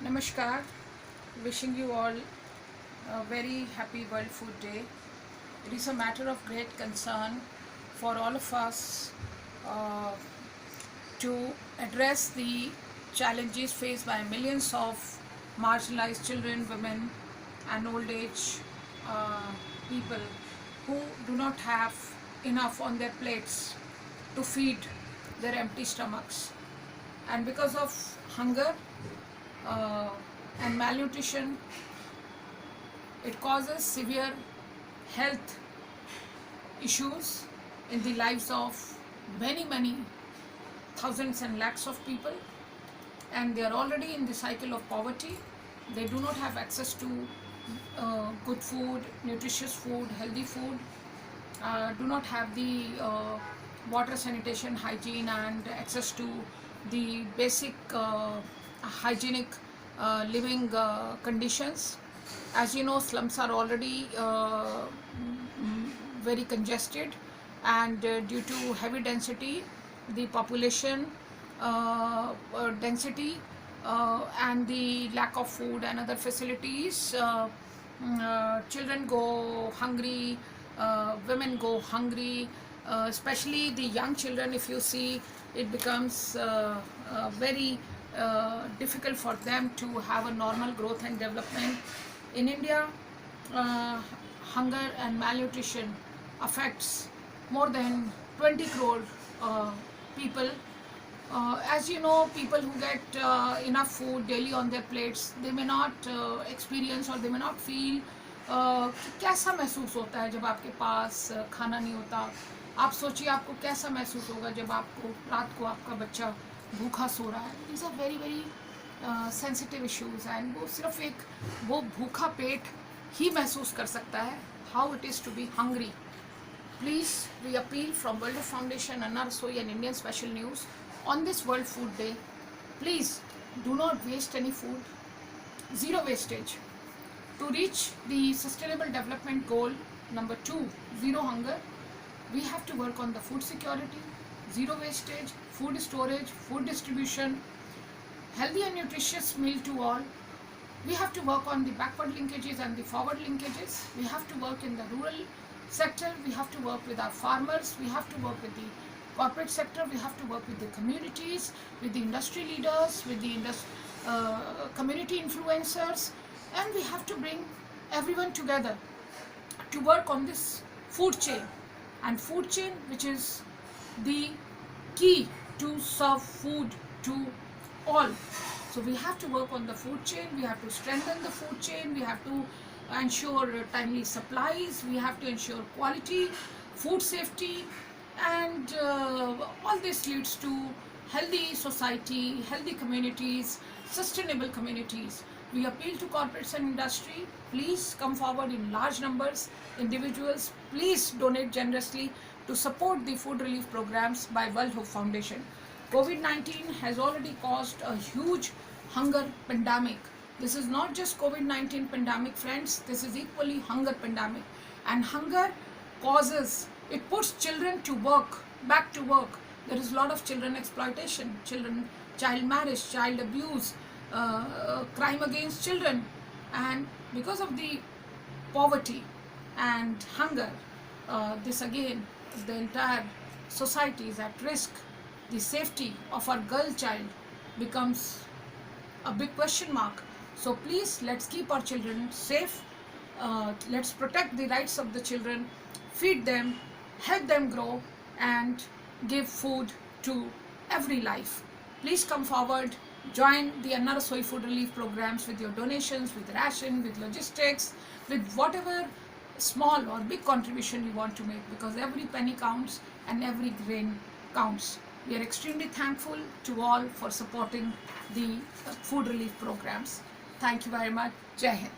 Namaskar, wishing you all a very happy World Food Day. It is a matter of great concern for all of us uh, to address the challenges faced by millions of marginalized children, women, and old age people who do not have enough on their plates to feed their empty stomachs. And because of hunger uh, and malnutrition, it causes severe health issues in the lives of many thousands and lakhs of people, and they are already in the cycle of poverty. They do not have access to good food, nutritious food, healthy food, do not have the water, sanitation, hygiene, and access to the basic hygienic living conditions. As you know, slums are already very congested, and due to heavy density, the population density and the lack of food and other facilities, children go hungry, women go hungry, especially the young children. If you see, it becomes very difficult for them to have a normal growth and development. In India, hunger and malnutrition affects more than 20 crore people. As you know, people who get enough food daily on their plates, they may not experience or they may not feel कि कैसा महसूस होता है जब आपके पास खाना नहीं होता. आप सोचिए आपको कैसा महसूस होगा जब आपको रात को आपका बच्चा भूखा सो रहा है. These are very sensitive issues, and वो सिर्फ एक वो भूखा पेट ही महसूस कर सकता है how it is to be hungry. Please, we appeal from World Food Foundation, Anna Rasoi, and Indian Special News on this World Food Day. Please do not waste any food. Zero wastage. To reach the Sustainable Development Goal number 2, zero hunger, we have to work on the food security, zero wastage, food storage, food distribution, healthy and nutritious meal to all. We have to work on the backward linkages and the forward linkages. We have to work in the rural sector. We have to work with our farmers. We have to work with the corporate sector. We have to work with the communities, with the industry leaders, with the community influencers, and we have to bring everyone together to work on this food chain. And food chain, which is the key to serve food to all. So we have to work on the food chain. We have to strengthen the food chain. We have to ensure timely supplies. We have to ensure quality, food safety, and all this leads to healthy society, healthy communities, sustainable communities. We appeal to corporates and industry. Please come forward in large numbers. Individuals, please donate generously to support the food relief programs by World Food Foundation. COVID-19 has already caused a huge hunger pandemic. This is not just COVID-19 pandemic, friends. This is equally hunger pandemic. And hunger causes, it puts children to work, back to work. There is a lot of children exploitation, child marriage, child abuse, crime against children. And because of the poverty and hunger, this again, the entire society is at risk. The safety of our girl child becomes a big question mark. So please, let's keep our children safe. Let's protect the rights of the children, feed them, help them grow, and give food to every life. Please come forward, join the Anna Rasoi food relief programs with your donations, with ration, with logistics, with whatever small or big contribution you want to make, because every penny counts and every grain counts. We are extremely thankful to all for supporting the food relief programs. Thank you very much. Jai Hind.